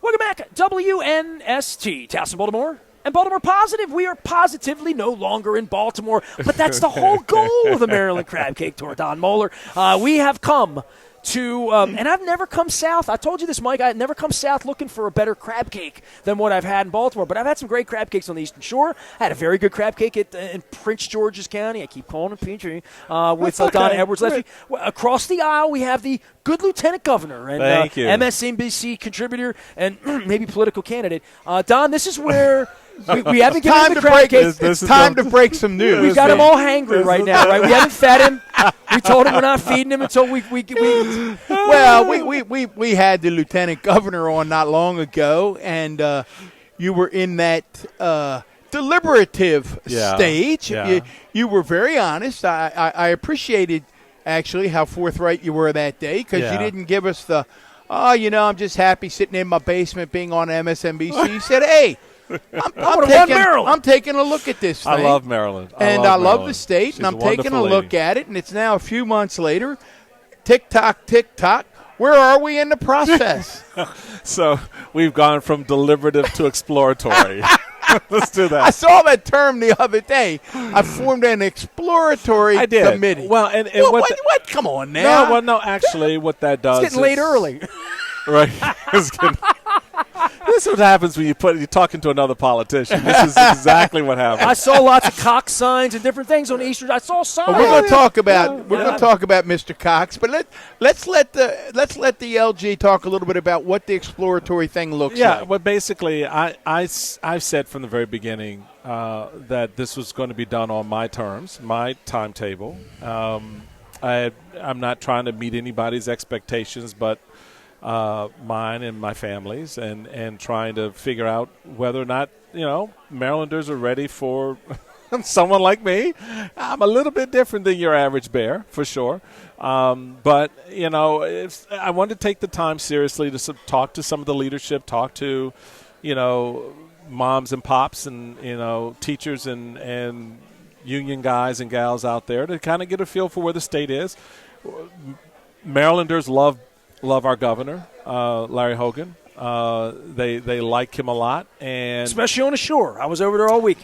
Welcome back, WNST, Towson, Baltimore. And Baltimore Positive, we are positively no longer in Baltimore, but that's the whole goal of the Maryland Crab Cake Tour, Don Moeller. We have come to, and I've never come south. I told you this, Mike. I've never come south looking for a better crab cake than what I've had in Baltimore. But I've had some great crab cakes on the Eastern Shore. I had a very good crab cake in Prince George's County. I keep calling it Peachtree with Don Edwards. Across the aisle, we have the good Lieutenant Governor and MSNBC contributor and maybe political candidate. Don, this is where we haven't given him the crab cake. It's time to break some news. We've got him all hangry right now, right? We haven't fed him. We told him we're not feeding him until we Well, we had the Lieutenant Governor on not long ago, and you were in that deliberative stage. Yeah. You were very honest. I appreciated, actually, how forthright you were that day, because you didn't give us the, I'm just happy sitting in my basement being on MSNBC. You said, hey, I'm taking a look at this thing. I love Maryland. I love the state, and I'm taking a look at it, and it's now a few months later. Tick-tock, tick-tock. Where are we in the process? So we've gone from deliberative to exploratory. Let's do that. I saw that term the other day. I formed an exploratory committee. Well, what? Come on now. No, actually, what that does it's getting late early. Right. This is what happens when you're talking to another politician. This is exactly what happens. I saw lots of Cox signs and different things on Easter. I saw signs. Well, we're going to talk about Mr. Cox, but let's let the LG talk a little bit about what the exploratory thing looks like. Yeah, well, basically, I've said from the very beginning that this was going to be done on my terms, my timetable. I'm not trying to meet anybody's expectations, but mine and my family's, and trying to figure out whether or not, Marylanders are ready for someone like me. I'm a little bit different than your average bear, for sure. But, I wanted to take the time seriously to talk to some of the leadership, talk to, moms and pops and, teachers and union guys and gals out there to kind of get a feel for where the state is. Marylanders love our governor, Larry Hogan. They like him a lot, and especially on the shore. I was over there all week.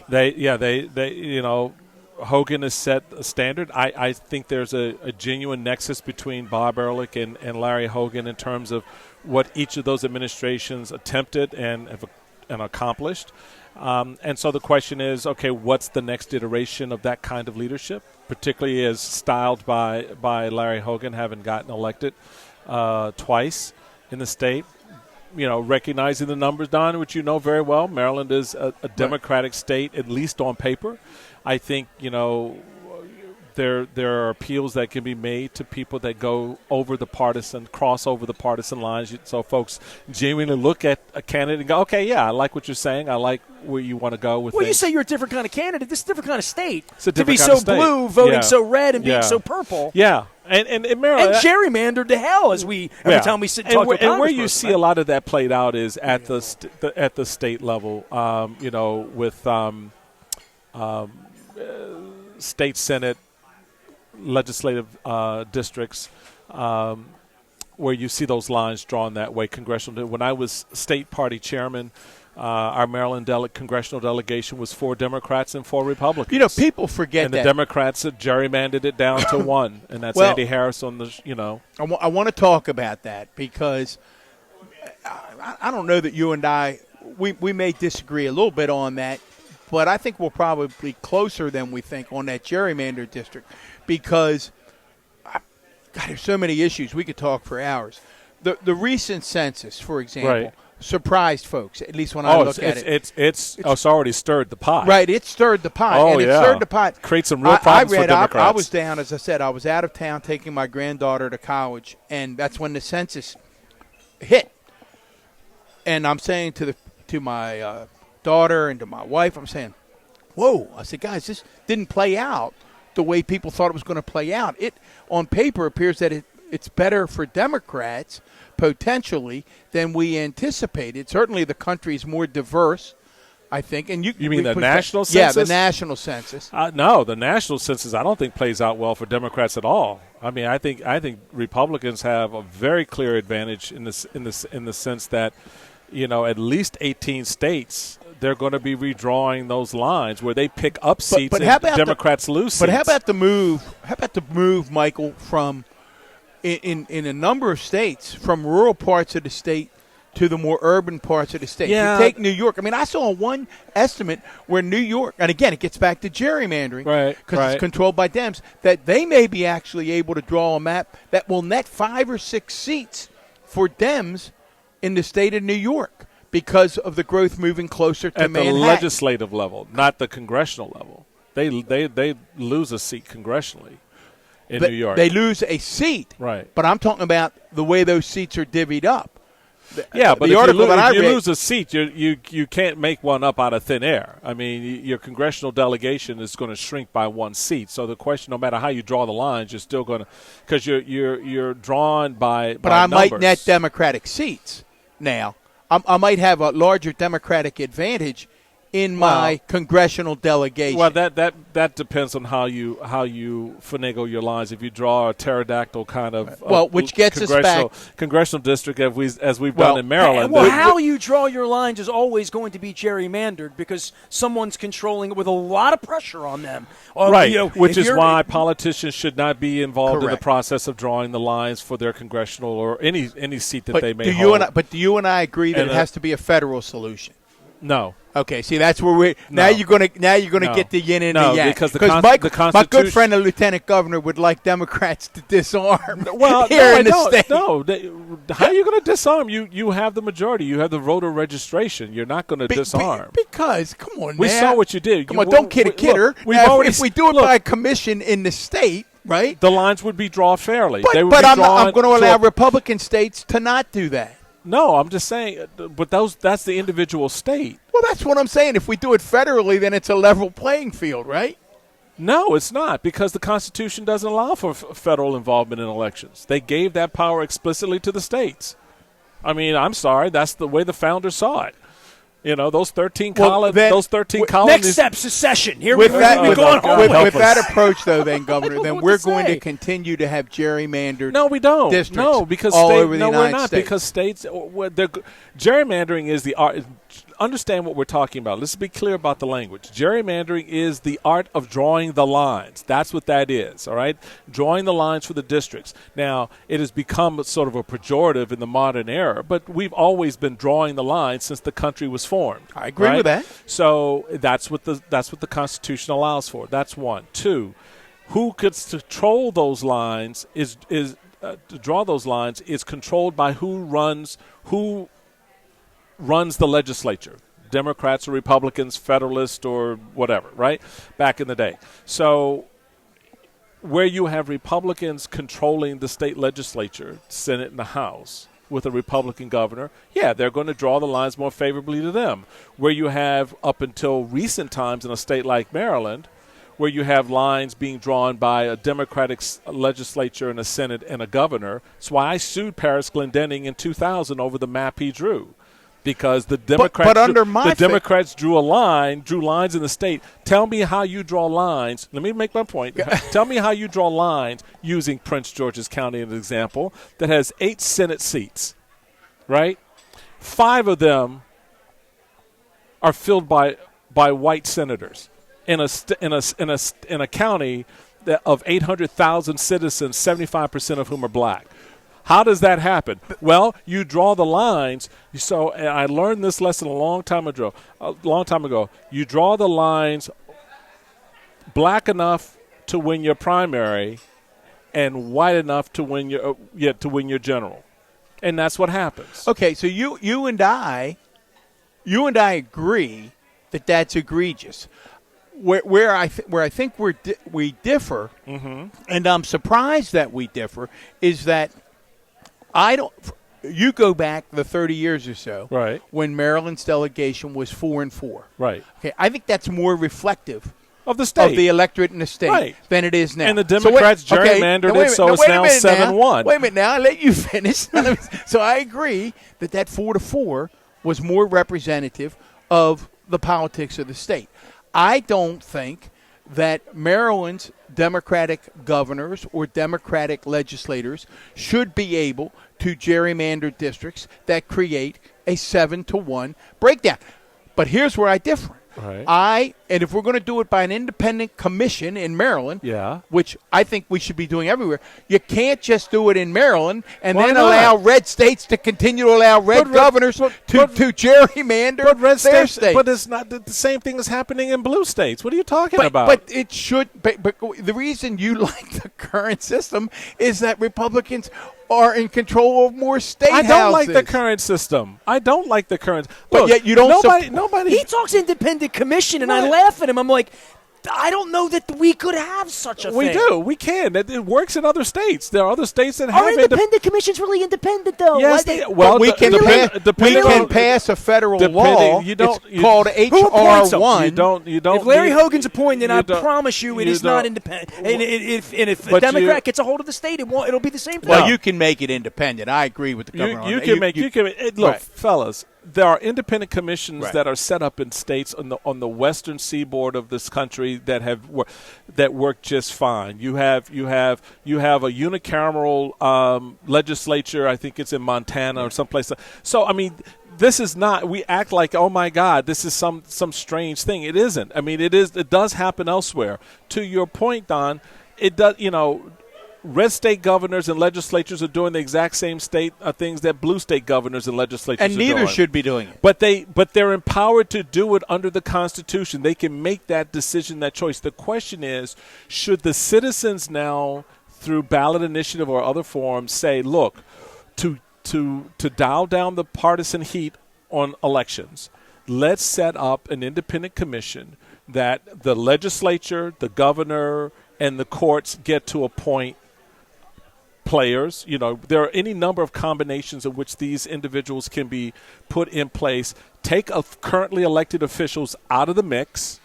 Hogan has set a standard. I think there's a genuine nexus between Bob Ehrlich and Larry Hogan in terms of what each of those administrations attempted and accomplished. And so the question is, okay, what's the next iteration of that kind of leadership, particularly as styled by Larry Hogan, having gotten elected twice in the state, recognizing the numbers, Don, which you know very well. Maryland is a Democratic state, at least on paper. I think, there are appeals that can be made to people that go cross over the partisan lines. So folks genuinely look at a candidate and go, okay, yeah, I like what you're saying. I like where you want to go with things. You say you're a different kind of candidate. This is a different kind of state. It's a to be different kind so of blue, voting so red, and being so purple. Yeah. And Maryland, and gerrymandered to hell every time we sit and talk to a and where you see a lot of that played out is at the state level, with state senate, legislative districts, where you see those lines drawn that way. Congressional. When I was state party chairman, our Maryland congressional delegation was 4 Democrats and 4 Republicans. People forget and that. And the Democrats had gerrymandered it down to 1, and that's Andy Harris on the, I want to talk about that because I don't know that you and I, we may disagree a little bit on that, but I think we're probably closer than we think on that gerrymandered district because, there's so many issues. We could talk for hours. The recent census, for example, surprised folks, at least when I look at it. It's already stirred the pot. Right, it stirred the pot. Oh, and it stirred the pot. Creates some real problems for Democrats. I was down, as I said, I was out of town taking my granddaughter to college, and that's when the census hit. And I'm saying to my daughter and to my wife, I'm saying, whoa. I said, guys, this didn't play out the way people thought it was going to play out. It, on paper, appears that it's better for Democrats potentially than we anticipated. Certainly the country is more diverse, I think. And you mean the national census? Yeah, the national census. No, the national census I don't think plays out well for Democrats at all. I mean, I think Republicans have a very clear advantage in the sense that at least 18 states, they're going to be redrawing those lines where they pick up seats but and Democrats lose seats. But how about the move? How about the move, Michael, from in a number of states, from rural parts of the state to the more urban parts of the state? Yeah. You take New York. I mean, I saw one estimate where New York, and again, it gets back to gerrymandering, Right, because it's controlled by Dems, that they may be actually able to draw a map that will net 5 or 6 seats for Dems in the state of New York because of the growth moving closer to At Manhattan. the legislative level, not the congressional level. They lose a seat congressionally in New York. They lose a seat, Right. But I'm talking about the way those seats are divvied up. Yeah, but the if article that I if you read, lose a seat, you can't make one up out of thin air. I mean, your congressional delegation is going to shrink by 1 seat. So the question, no matter how you draw the lines, you're still going to, because you're drawn by. But by I numbers. might net Democratic seats now. I might have a larger Democratic advantage in my congressional delegation. Well, that depends on how you finagle your lines. If you draw a pterodactyl kind of which gets us back congressional district as we've done in Maryland. Well, how you draw your lines is always going to be gerrymandered because someone's controlling it with a lot of pressure on them. Right, which is why politicians should not be involved in the Correct. process of drawing the lines for their congressional or any seat that they may do hold. you and I agree that And it has to be a federal solution? No. Okay, see that's where we No. you're gonna No. get the yin and No, the yang because my good Constitution- friend the lieutenant governor would like Democrats to disarm Well, here no, in the state. No, how are you going to disarm? You have the majority. You have the voter registration. You're not going to disarm. Because come on, We man. saw what you did. Come on, don't kid a kidder. We've Now, already if we do it by a commission in the state, right? the lines would be drawn fairly. But, They would but be I'm drawn going to allow a- Republican states to not do that. No, I'm just saying. But that's the individual state. Well, that's what I'm saying. If we do it federally, then it's a level playing field, right? No, it's not, because the Constitution doesn't allow for federal involvement in elections. They gave that power explicitly to the states. I mean, I'm sorry, that's the way the founders saw it. Those 13 colonies. Next step, secession. Here With we're that, going home. with that approach, though, then, Governor, then we're going to continue to have gerrymandered. No, we don't. Districts No, because all over the we're United not. States. Because states, gerrymandering is the art. Understand what we're talking about. Let's be clear about the language. Gerrymandering is the art of drawing the lines. That's what that is. All right, drawing the lines for the districts. Now, it has become sort of a pejorative in the modern era, but we've always been drawing the lines since the country was formed. I agree with that. So that's what the Constitution allows for. That's one. Two, who gets to control those lines is to draw those lines is controlled by who runs the legislature, Democrats or Republicans, Federalists or whatever, right? Back in the day. So where you have Republicans controlling the state legislature, Senate and the House, with a Republican governor, yeah, they're going to draw the lines more favorably to them. Where you have, up until recent times in a state like Maryland, where you have lines being drawn by a Democratic legislature and a Senate and a governor. That's why I sued Paris Glendening in 2000 over the map he drew. Because the Democrats drew lines in the state. Tell me how you draw lines. Let me make my point. Tell me how you draw lines using Prince George's County as an example that has 8 Senate seats, right? 5 of them are filled by white senators in a county of 800,000 citizens, 75% of whom are black. How does that happen? Well, you draw the lines. So, and I learned this lesson a long time ago. You draw the lines black enough to win your primary, and white enough to win your general, and that's what happens. Okay, so you and I agree that that's egregious. Where I think we differ, and I'm surprised that we differ, is that you go back the 30 years or so, right, when Maryland's delegation was 4-4. Right. Okay, I think that's more reflective of the state, of the electorate in the state, right, than it is now. And the Democrats gerrymandered it, so it's now 7-1. Wait a minute now. I'll let you finish. So I agree that 4-4 was more representative of the politics of the state. I don't think that Maryland's Democratic governors or Democratic legislators should be able to gerrymander districts that create a 7-1 breakdown. But here's where I differ. Right. And if we're going to do it by an independent commission in Maryland, which I think we should be doing everywhere, you can't just do it in Maryland and then allow red states to continue to allow red governors to gerrymander their state. But it's not the same thing is happening in blue states. What are you talking about? But it should. But the reason you like the current system is that Republicans are in control of more state houses. I don't like the current system. But yet you don't. Nobody. He talks independent commission, and I laugh at him. I'm like, I don't know that we could have such a thing. We do. We can. It works in other states. There are other states that have Are independent commissions really independent, though? Yes, we can pass a federal law. It's called HR1. If Larry Hogan's appointed, I promise you it is not independent. And if a Democrat gets a hold of the state, it'll be the same thing. Well, you can make it independent. I agree with the governor on that. Look, fellas, there are independent commissions that are set up in states on the western seaboard of this country that work just fine. You have a unicameral legislature. I think it's in Montana or someplace. So I mean, this is not. We act like, oh my God, this is some strange thing. It isn't. I mean, it is. It does happen elsewhere. To your point, Don, it does. Red state governors and legislatures are doing the exact same things that blue state governors and legislatures are doing. And neither should be doing it. But they're empowered to do it under the Constitution. They can make that decision, that choice. The question is, should the citizens now, through ballot initiative or other forms, say, look, to dial down the partisan heat on elections, let's set up an independent commission that the legislature, the governor, and the courts get to appoint players. There are any number of combinations in which these individuals can be put in place. Take currently elected officials out of the mix,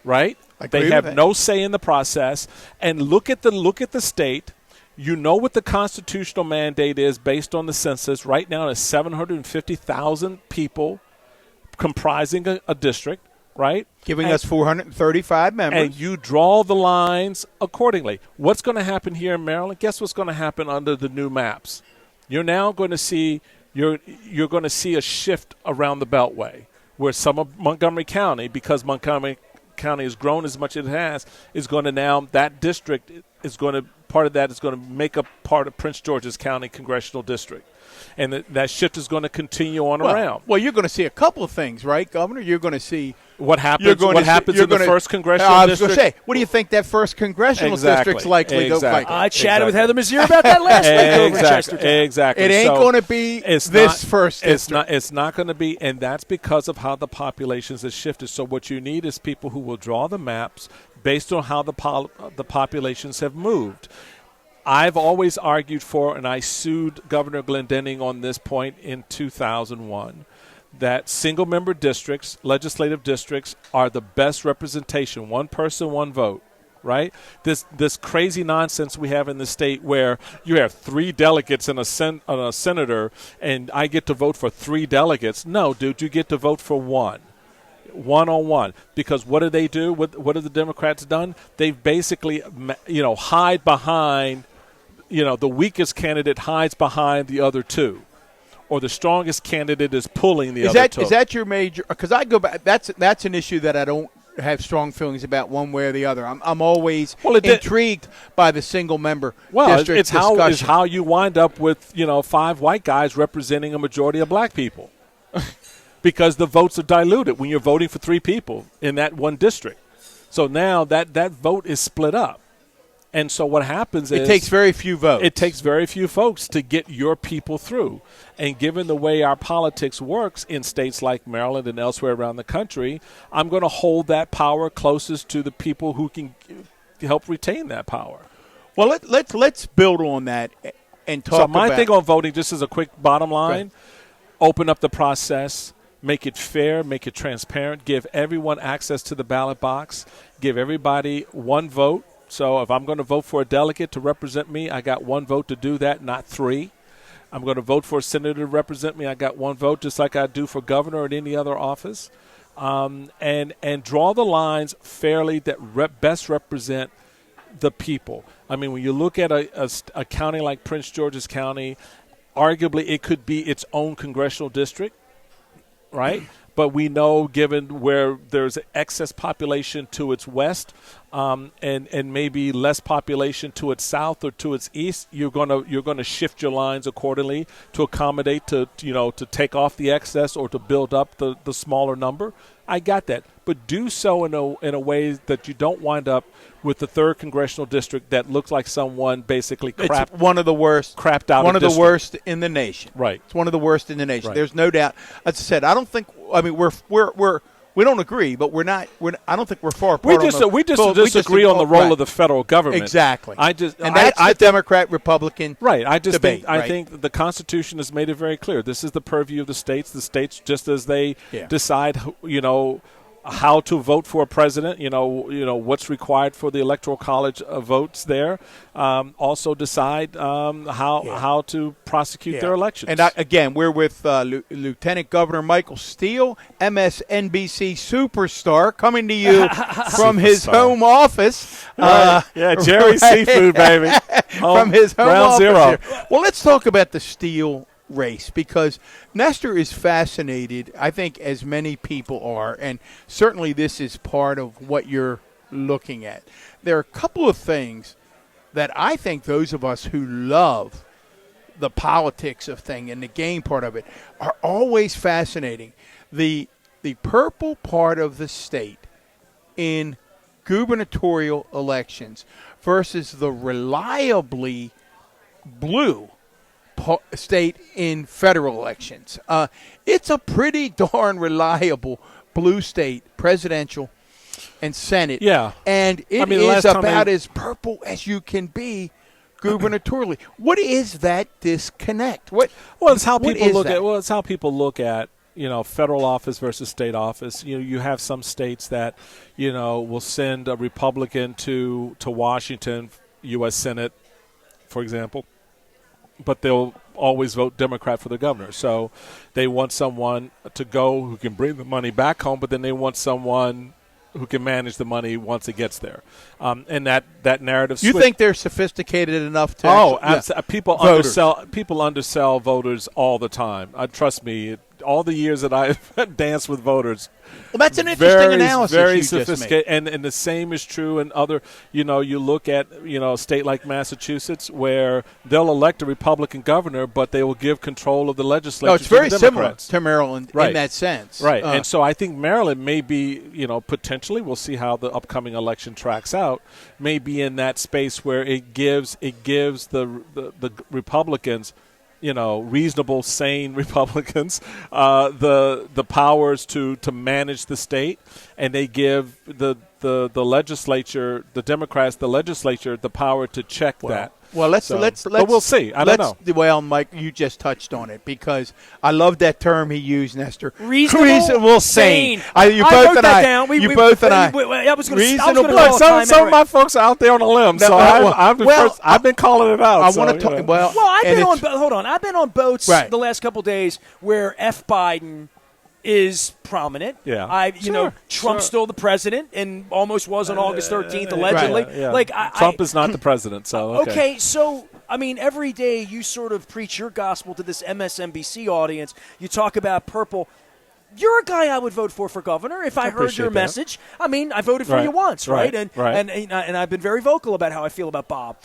right? They have no say in the process. And look at the state. You know what the constitutional mandate is based on the census. Right now, it's 750,000 people comprising a district. Right? Giving us 435 members. And you draw the lines accordingly. What's going to happen here in Maryland? Guess what's going to happen under the new maps? You're now going to see you're going to see a shift around the Beltway, where some of Montgomery County, because Montgomery County has grown as much as it has, is going to now, that district is going to, part of that is going to make up part of Prince George's County Congressional District. And that shift is going to continue on around. Well, you're going to see a couple of things, right, Governor? You're going to see what happens in the first congressional district. I was going to say, what do you think that first congressional district's likely to look like? I chatted with Heather Mazier about that last week over in Chestertown. Exactly. It ain't going to be first district. It's not going to be, and that's because of how the populations have shifted. So what you need is people who will draw the maps based on how the populations have moved. I've always argued for, and I sued Governor Glendening on this point in 2001, that single-member districts, legislative districts, are the best representation. One person, one vote, right? This crazy nonsense we have in the state where you have 3 delegates and a senator, and I get to vote for 3 delegates. No, dude, you get to vote for one. One-on-one. Because what do they do? What have the Democrats done? They've basically, hide behind, the weakest candidate hides behind the other 2. Or the strongest candidate is pulling the other 2. Is that your major? Because I go back. That's an issue that I don't have strong feelings about one way or the other. I'm always intrigued by the single member district discussion. It's how you wind up with 5 white guys representing a majority of black people, because the votes are diluted when you're voting for 3 people in that one district. So now that vote is split up. And so what happens is it takes very few votes. It takes very few folks to get your people through. And given the way our politics works in states like Maryland and elsewhere around the country, I'm going to hold that power closest to the people who can help retain that power. Well, let's build on that and talk about. So my thing on voting, just as a quick bottom line, open up the process. Make it fair, make it transparent, give everyone access to the ballot box, give everybody one vote. So if I'm going to vote for a delegate to represent me, I got one vote to do that, not 3. I'm going to vote for a senator to represent me, I got one vote, just like I do for governor or any other office. And draw the lines fairly that best represent the people. I mean, when you look at a county like Prince George's County, arguably it could be its own congressional district. right? But we know, given where there's excess population to its west, and maybe less population to its south or to its east, you're gonna shift your lines accordingly to accommodate to take off the excess or to build up the smaller number. I got that, but do so in a way that you don't wind up with the 3rd congressional district that looks like someone basically It's one of the worst, crapped out. One of the worst in the nation. Right. It's one of the worst in the nation. Right. There's no doubt. As I said, I don't think. I mean, we don't agree, but we're not. I don't think we're far apart. We disagree on the role of the federal government. Exactly. That's the Democrat Republican. Right. I debate, think the Constitution has made it very clear. This is the purview of the states. The states, just as they decide, how to vote for a president, what's required for the Electoral College votes there, also decide how to prosecute their elections. And again, we're with Lieutenant Governor Michael Steele, MSNBC superstar, coming to you from his home office. Jerry Seafood, baby. From his home Ground office Zero. here. Well, let's talk about the Steele race, because Nestor is fascinated, I think, as many people are, and certainly this is part of what you're looking at. There are a couple of things that I think those of us who love the politics of thing and the game part of it are always fascinating. The purple part of the state in gubernatorial elections versus the reliably blue state in federal elections. It's a pretty darn reliable blue state, presidential and Senate. Yeah. And it is about as purple as you can be gubernatorially. What is that disconnect? It's how people look at federal office versus state office. You have some states that, will send a Republican to Washington, U.S. Senate, for example, but they'll always vote Democrat for the governor. So they want someone to go who can bring the money back home, but then they want someone who can manage the money once it gets there. And that narrative You think they're sophisticated enough to people undersell voters all the time. Trust me, all the years that I've danced with voters. Well, that's an interesting analysis. Very you sophisticated, just made. and the same is true in other. You look at a state like Massachusetts, where they'll elect a Republican governor, but they will give control of the legislature. No, it's very to the similar Democrats. to Maryland in that sense, right? And so I think Maryland may be, potentially, we'll see how the upcoming election tracks out, may be in that space where it gives the Republicans, reasonable, sane Republicans, the powers to manage the state, and they give the legislature, the Democrats, the legislature, the power to check that. Well, let's. But we'll see. I don't know. Well, Mike, you just touched on it, because I love that term he used, Nestor. Reasonable, sane. I both wrote that down. I was going reasonable. Some of my folks are out there on a limb, so I've been calling it out. I want to talk. Well, I've been on boats the last couple of days where F. Biden is prominent. Yeah. Trump's still the president and almost was on August 13th, allegedly. Right. Yeah. Trump is not the president, so okay. So every day you sort of preach your gospel to this MSNBC audience. You talk about purple. You're a guy I would vote for governor if I heard your message. I voted for you once, right? And I've been very vocal about how I feel about Bob.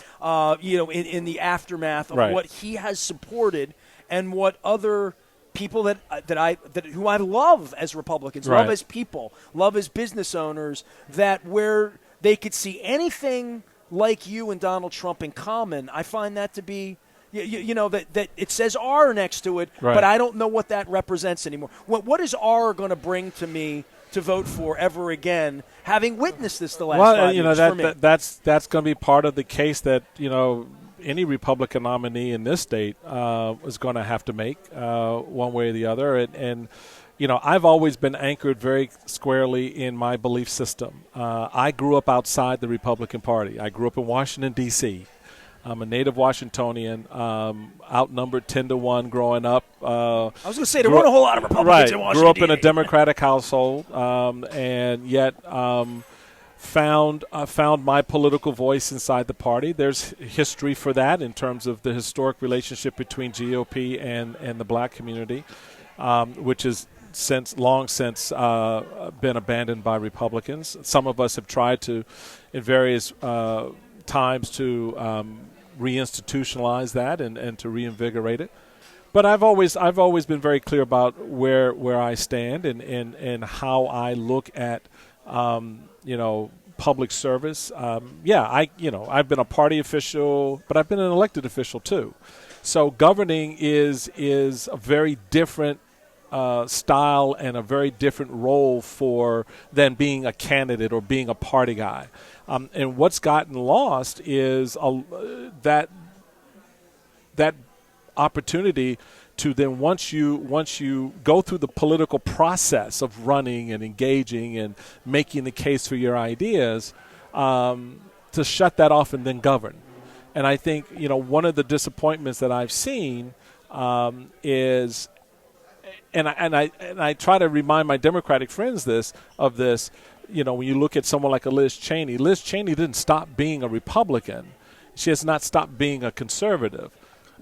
In the aftermath of what he has supported and what other people who I love as Republicans, love as people, love as business owners, that where they could see anything like you and Donald Trump in common, I find that to be, that it says R next to it, but I don't know what that represents anymore. What is R going to bring to me to vote for ever again, having witnessed this the last 5 years for me? That's going to be part of the case that, any Republican nominee in this state is going to have to make one way or the other. And I've always been anchored very squarely in my belief system. I grew up outside the Republican Party. I grew up in Washington, D.C. I'm a native Washingtonian, outnumbered 10-1 growing up. I was going to say, there weren't a whole lot of Republicans in Washington. Grew up in a Democratic household, and yet found my political voice inside the party. There's history for that in terms of the historic relationship between GOP and the black community, which is long since been abandoned by Republicans. Some of us have tried to, in various times, to reinstitutionalize that and to reinvigorate it. But I've always been very clear about where I stand and how I look at public service. I've been a party official, but I've been an elected official too. So governing is a very different style and a very different role than being a candidate or being a party guy. And what's gotten lost is that opportunity to then once you go through the political process of running and engaging and making the case for your ideas, to shut that off and then govern. And I think one of the disappointments that I've seen is, and I try to remind my Democratic friends of this. When you look at someone like a Liz Cheney didn't stop being a Republican. She has not stopped being a conservative.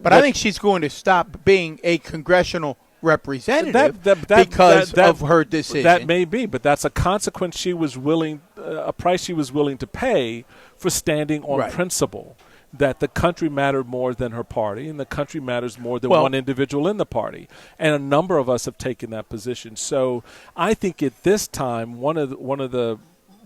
But I think she's going to stop being a congressional representative because of her decision. That may be, but that's a consequence a price she was willing to pay for standing on principle. That the country mattered more than her party, and the country matters more than one individual in the party. And a number of us have taken that position. So I think at this time, one of the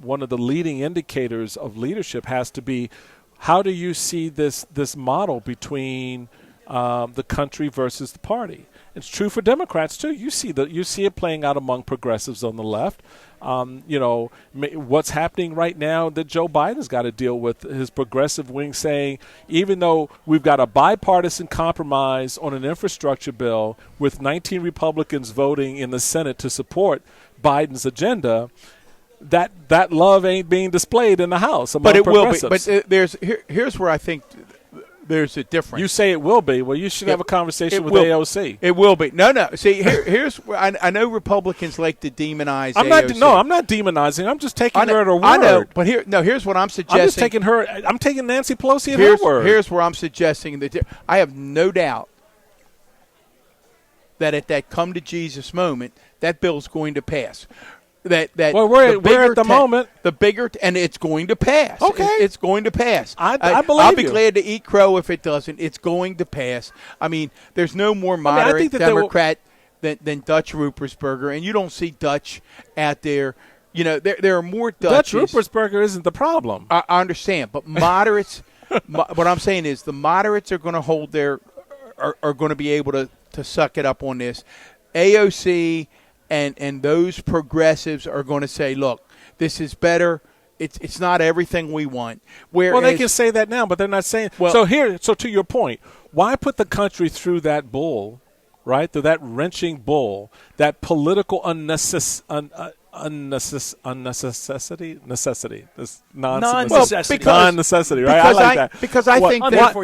leading indicators of leadership has to be, how do you see this model between the country versus the party? It's true for Democrats too. You see it playing out among progressives on the left. What's happening right now that Joe Biden's got to deal with, his progressive wing saying, even though we've got a bipartisan compromise on an infrastructure bill with 19 Republicans voting in the Senate to support Biden's agenda, that love ain't being displayed in the House among progressives. But it will be. But here's where I think there's a difference. You say it will be. Well, you should have a conversation with AOC. It will be. No. See, here's where I know Republicans like to demonize AOC. I'm not demonizing. I'm just taking her at her word. I know, but here's what I'm suggesting. I'm taking Nancy Pelosi at her word. Here's where I'm suggesting that I have no doubt that at that come to Jesus moment, that bill's going to pass. We're at the moment. The bigger, and it's going to pass. Okay. It's going to pass. I believe I'll be glad to eat crow if it doesn't. It's going to pass. I mean, there's no more moderate Democrat than Dutch Ruppersberger, and you don't see Dutch out there. There are more Dutch. Dutch Ruppersberger isn't the problem. I understand, but moderates. What I'm saying is the moderates are going to are going to be able to suck it up on this. AOC. And those progressives are going to say, look, this is better. It's not everything we want. Well, they can say that now, but they're not saying. So to your point, why put the country through that bull, right? Through that wrenching bull, that political necessity, this non-necessity, right? I like that because I think that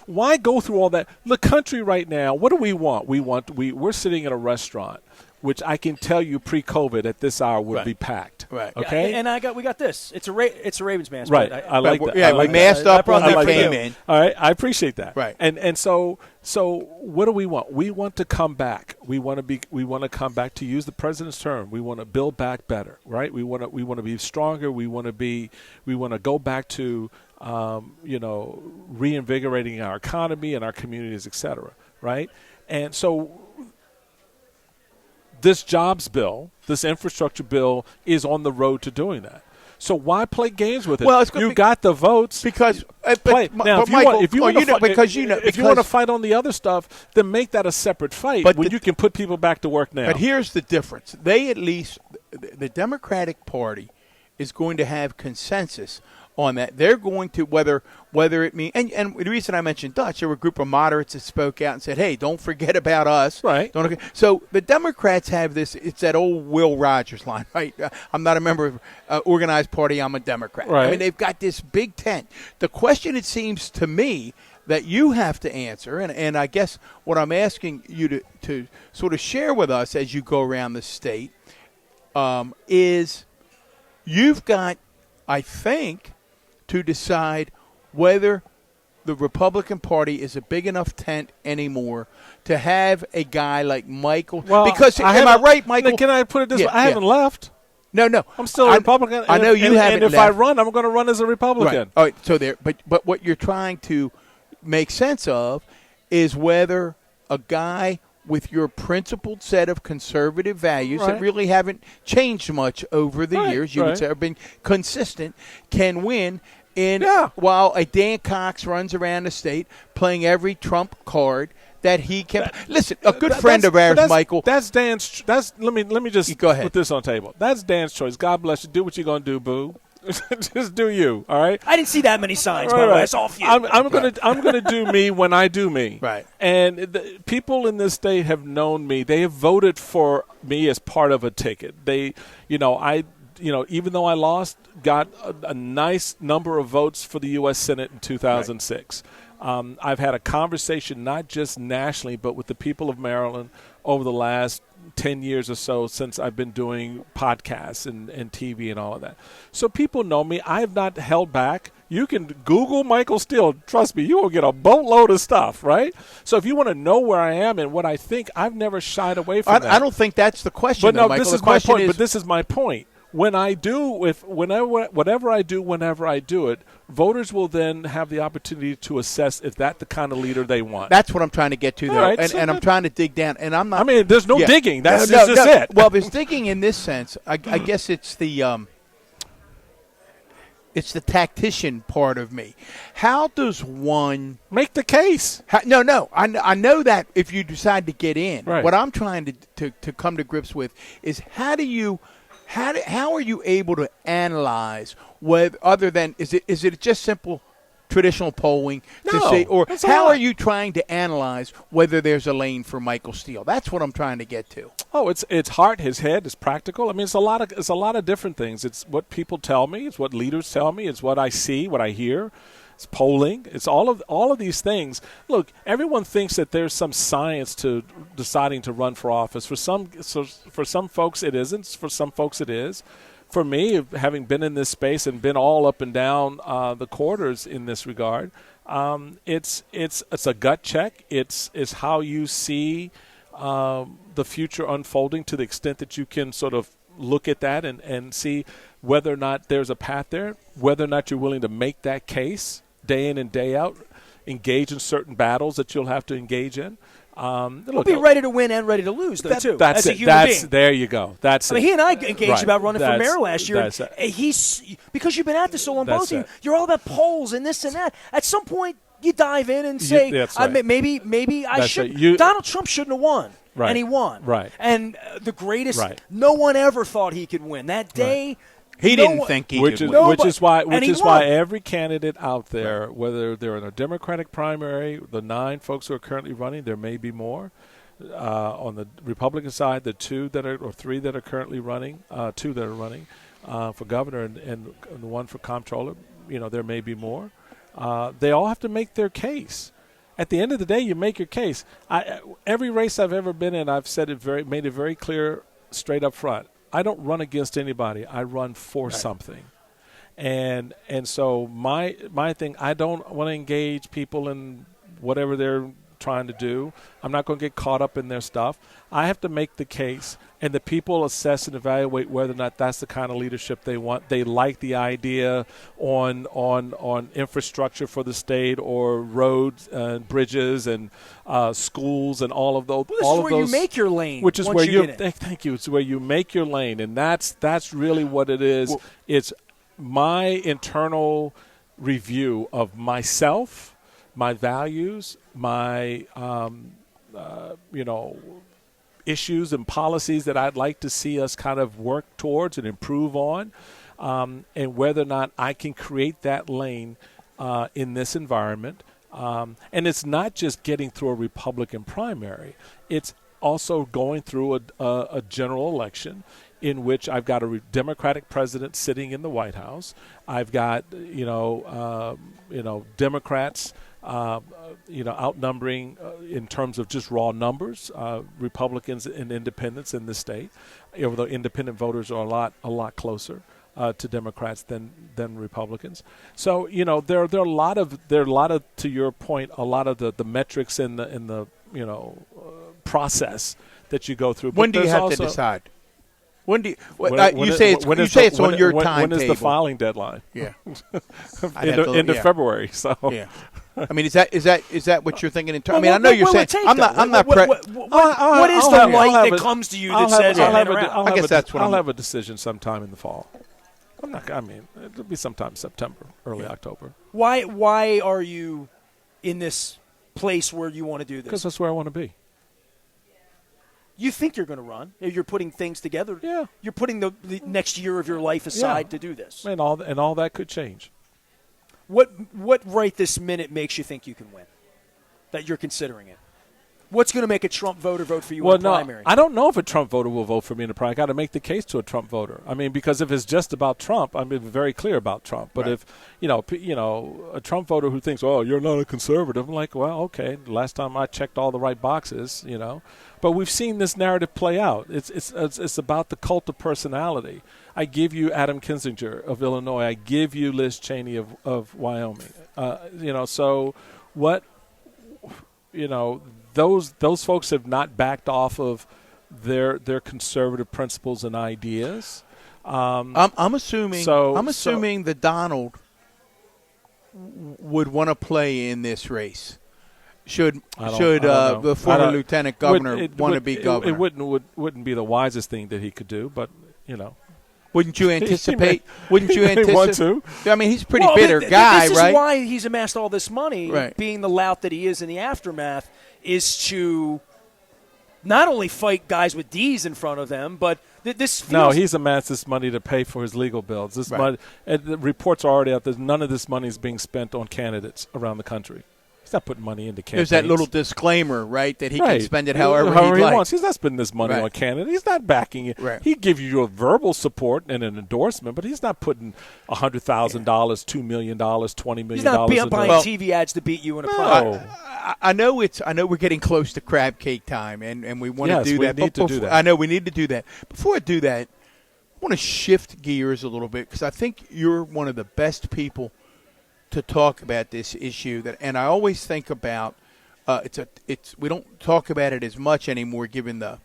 why go through all that? The country right now, what do we want? We're sitting in a restaurant, which I can tell you pre-COVID at this hour would be packed. Right. Okay. Yeah, and we got this. It's a Ravens mask. Right. I like that. Yeah, we masked up when they came in. All right. I appreciate that. Right. And so what do we want? We want to come back. We want to come back, to use the president's term. We want to build back better. Right. We want to be stronger. We want to go back to reinvigorating our economy and our communities, et cetera. Right. And so this jobs bill, this infrastructure bill, is on the road to doing that. So why play games with it? Well, you got the votes because play. Now, if you want to fight on the other stuff, then make that a separate fight. But you can put people back to work now. But here's the difference: the Democratic Party is going to have consensus on that. They're going to whether it means and the reason I mentioned Dutch, there were a group of moderates that spoke out and said, "Hey, don't forget about us." Right. So the Democrats have this. It's that old Will Rogers line, right? I'm not a member of an organized party. I'm a Democrat. Right. I mean, they've got this big tent. The question, it seems to me, that you have to answer, and I guess what I'm asking you to sort of share with us as you go around the state, is you've got, I think, to decide whether the Republican Party is a big enough tent anymore to have a guy like Michael. Well, because am I right, Michael? Can I put it this way? I haven't left. No. I'm still a Republican. I know you haven't. And if I run, I'm going to run as a Republican. Right. All right. So there. But what you're trying to make sense of is whether a guy with your principled set of conservative values that really haven't changed much over the years, you would say, have been consistent, can win. While a Dan Cox runs around the state playing every Trump card that he can. Listen, a good friend of ours, Michael. That's Dan's. Let me just go ahead. Put this on the table. That's Dan's choice. God bless you. Do what you're gonna do, boo. Just do you. All right. I didn't see that many signs, by the way. I saw a few. I'm gonna do me when I do me. Right. And people in this state have known me. They have voted for me as part of a ticket. They, even though I lost, got a nice number of votes for the U.S. Senate in 2006. Right. I've had a conversation not just nationally, but with the people of Maryland over the last 10 years or so since I've been doing podcasts and TV and all of that. So people know me. I have not held back. You can Google Michael Steele. Trust me, you will get a boatload of stuff, right? So if you want to know where I am and what I think, I've never shied away from that. I don't think that's the question, but no, Michael. This is my point. But this is my point. Whenever I do it, voters will then have the opportunity to assess if that's the kind of leader they want. That's what I'm trying to get to, though, right, and I'm trying to dig down. And I'm not. I mean, there's no digging. That's just it. Well, there's digging in this sense. I guess it's the tactician part of me. How does one make the case? No. I know that if you decide to get in, right. What I'm trying to come to grips with is how are you able to analyze whether, other than is it just simple traditional polling to say, or how are you trying to analyze whether there's a lane for Michael Steele? That's what I'm trying to get to. Oh, it's heart, his head, it's practical. I mean, it's a lot of different things. It's what people tell me, it's what leaders tell me, it's what I see, what I hear. It's polling. It's all of these things. Look, everyone thinks that there's some science to deciding to run for office. For some folks it isn't. For some folks it is. For me, having been in this space and been all up and down the quarters in this regard, it's a gut check. It's how you see the future unfolding to the extent that you can sort of look at that and see whether or not there's a path there, whether or not you're willing to make that case day in and day out, engage in certain battles that you'll have to engage in. We'll be ready to win and ready to lose, though, too. That's as a human being. There you go. That's it. He and I engaged about running for mayor last year. Because you've been at this so long, both of you, you're all about polls and this and that. At some point, you dive in and say, maybe I should. Donald Trump shouldn't have won. Right. And he won. Right. And the greatest, no one ever thought he could win. That day, right. He didn't think he could win. Which is why every candidate out there, whether they're in a Democratic primary, the 9 folks who are currently running, there may be more. On the Republican side, the 3 that are currently running, 2 that are running for governor and the 1 for comptroller, there may be more. They all have to make their case. At the end of the day, you make your case. Every race I've ever been in, I've said made it very clear, straight up front. I don't run against anybody. I run for something. And so my thing, I don't want to engage people in whatever they're trying to do. I'm not going to get caught up in their stuff. I have to make the case, and the people assess and evaluate whether or not that's the kind of leadership they want. They like the idea on infrastructure for the state, or roads and bridges and schools and all of those. Well, this is where you make your lane. Which is where you thank you. It's where you make your lane, and that's really what it is. Well, it's my internal review of myself, my values, my issues and policies that I'd like to see us kind of work towards and improve on, and whether or not I can create that lane in this environment. And it's not just getting through a Republican primary. It's also going through a general election in which I've got a Democratic president sitting in the White House. I've got, Democrats outnumbering in terms of just raw numbers, Republicans and independents in the state, although independent voters are a lot closer. to Democrats than Republicans. So there are a lot of to your point, a lot of the metrics in the process that you go through. When do you have to decide? When do you say it's on your timetable? When is the filing deadline? Yeah, end of February. So yeah. I mean, is that what you're thinking? I mean, I know you're saying I'm not. What is the light that comes to you that says I guess that's what I'll have a decision sometime in the fall. It'll be sometime September, early October. Why are you in this place where you want to do this? Because that's where I want to be. You think you're going to run? You're putting things together. Yeah. You're putting the next year of your life aside to do this. And all that could change. What right this minute makes you think you can win? That you're considering it? What's going to make a Trump voter vote for you in the primary? I don't know if a Trump voter will vote for me in the primary. I got to make the case to a Trump voter. I mean, because if it's just about Trump, I'm very clear about Trump. But if a Trump voter who thinks, "Oh, you're not a conservative," I'm like, "Well, okay. Last time I checked all the right boxes, But we've seen this narrative play out. It's about the cult of personality. I give you Adam Kinzinger of Illinois. I give you Liz Cheney of Wyoming. So what? Those folks have not backed off of their conservative principles and ideas. I'm assuming that Donald would want to play in this race. Should the former lieutenant governor want to be governor? It wouldn't be the wisest thing that he could do, but Wouldn't you anticipate? Wouldn't you anticipate? Want to? I mean, he's a pretty bitter guy, this right? This is why he's amassed all this money, right. Being the lout that he is in the aftermath, is to not only fight guys with D's in front of them, but this feels... No, he's amassed this money to pay for his legal bills. This money, and the reports are already out that none of this money is being spent on candidates around the country. He's not putting money into campaigns. There's that little disclaimer, right, that he can spend it however he wants. He's not spending this money on candidates. He's not backing it. Right. He gives you a verbal support and an endorsement, but he's not putting $100,000, $2 million, $20 million. He's not buying TV ads to beat you in a primary. I know we're getting close to crab cake time, and we want to do that. We need to do that. I know we need to do that. Before I do that, I want to shift gears a little bit because I think you're one of the best people to talk about this issue and I always think about we don't talk about it as much anymore given the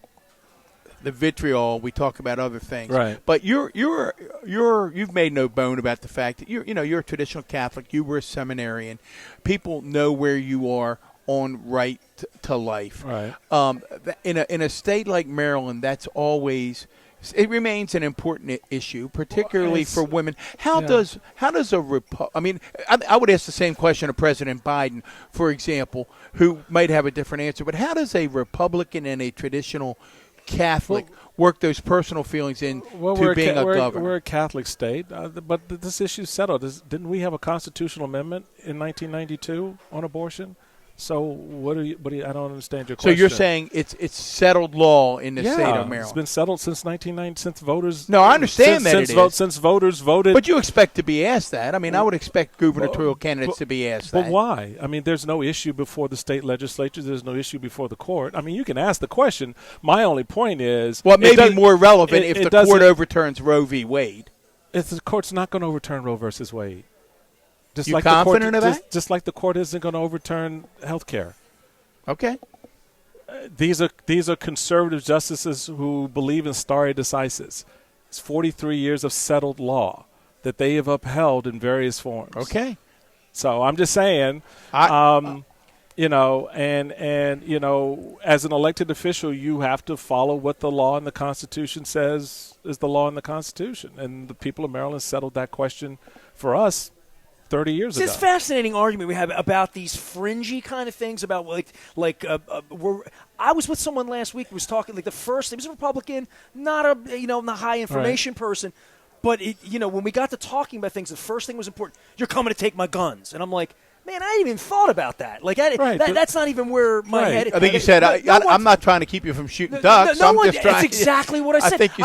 vitriol. We talk about other things, right? But you've made no bone about the fact that you're a traditional Catholic. You were a seminarian. People know where you are on right to life, right? In a state like Maryland, it remains an important issue, particularly for women. How does I would ask the same question of President Biden, for example, who might have a different answer. But how does a Republican and a traditional Catholic work those personal feelings to being a governor? We're a Catholic state, but this issue is settled. Didn't we have a constitutional amendment in 1992 on abortion? So what do you? I don't understand your question. So you're saying it's settled law in the state of Maryland? It's been settled since 1990. Since voters. No, I understand since voters voted. But you expect to be asked that. I mean, I would expect gubernatorial candidates to be asked that. But why? I mean, there's no issue before the state legislature. There's no issue before the court. I mean, you can ask the question. My only point is, well, it may be more relevant if the court overturns Roe v. Wade. If the court's not going to overturn Roe versus Wade. You confident of that? Just like the court isn't going to overturn health care. Okay. These are conservative justices who believe in stare decisis. It's 43 years of settled law that they have upheld in various forms. Okay. So I'm just saying, as an elected official, you have to follow what the law and the Constitution says is the law and the Constitution. And the people of Maryland settled that question for us 30 years ago. It's this fascinating argument we have about these fringy kind of things about I was with someone last week who was talking he was a Republican, not a high information person, but when we got to talking about things, the first thing was important. You're coming to take my guns, and I'm like, man, I hadn't even thought about that. Like, that's not even where my head. I think you said I'm not trying to keep you from shooting ducks. No I'm one. just trying. That's exactly what I said. I think you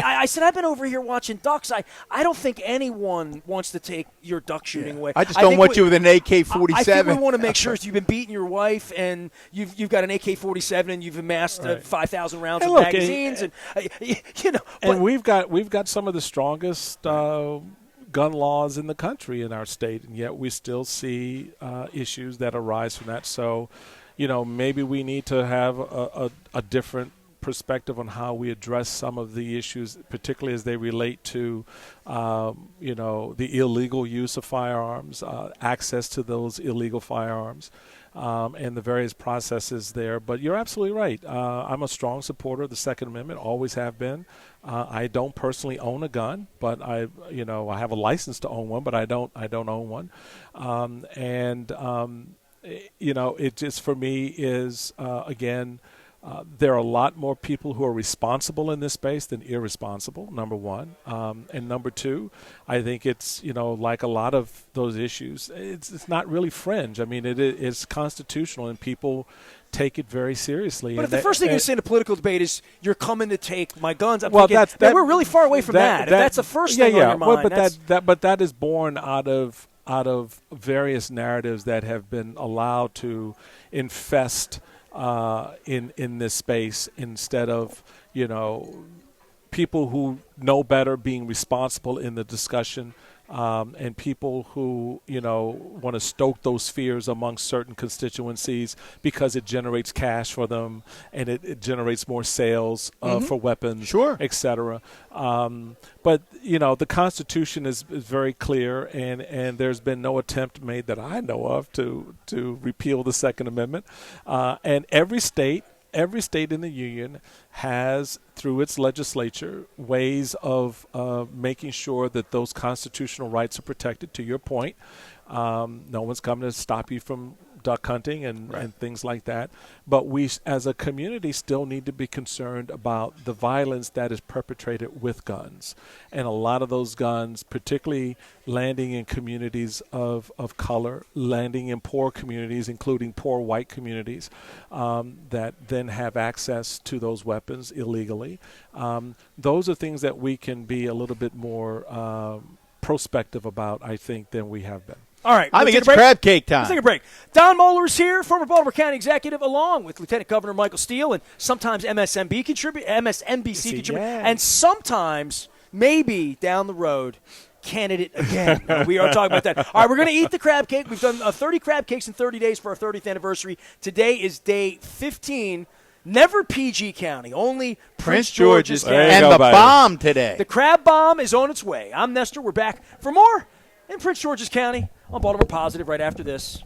I said I've been over here watching ducks. I don't think anyone wants to take your duck shooting away. I just don't want you with an AK-47. I think we want to make sure you've been beating your wife and you've got an AK-47 and you've amassed 5,000 rounds of magazines and we've got some of the strongest gun laws in the country in our state, and yet we still see issues that arise from that. So, maybe we need to have a different perspective on how we address some of the issues, particularly as they relate to, the illegal use of firearms, access to those illegal firearms, and the various processes there. But you're absolutely right. I'm a strong supporter of the Second Amendment, always have been. I don't personally own a gun, but I have a license to own one, but I don't own one. It just for me is again. There are a lot more people who are responsible in this space than irresponsible, number one. And number two, I think it's, like a lot of those issues, it's not really fringe. I mean, it's constitutional, and people take it very seriously. But if the first thing you say in a political debate is you're coming to take my guns, I'm well, thinking, we're really far away from that. If that's the first thing on your mind. But that is born out of various narratives that have been allowed to infest in this space, instead of people who know better being responsible in the discussion, and people who want to stoke those fears among certain constituencies because it generates cash for them and it generates more sales for weapons, etc. But the Constitution is very clear, and there's been no attempt made that I know of to repeal the Second Amendment. And every state in the union has, through its legislature, ways of making sure that those constitutional rights are protected. To your point, no one's coming to stop you from duck hunting and things like that. But we, as a community, still need to be concerned about the violence that is perpetrated with guns. And a lot of those guns, particularly landing in communities of color, landing in poor communities, including poor white communities, that then have access to those weapons illegally. Those are things that we can be a little bit more prospective about, I think, than we have been. All right. I think it's crab cake time. Let's take a break. Don Moeller's here, former Baltimore County executive, along with Lieutenant Governor Michael Steele, and sometimes MSNBC contributor, and sometimes, maybe down the road, candidate again. We are talking about that. All right, we're going to eat the crab cake. We've done 30 crab cakes in 30 days for our 30th anniversary. Today is day 15. Never PG County, only Prince George's County. And the bomb today. The crab bomb is on its way. I'm Nestor. We're back for more in Prince George's County on Baltimore Positive right after this.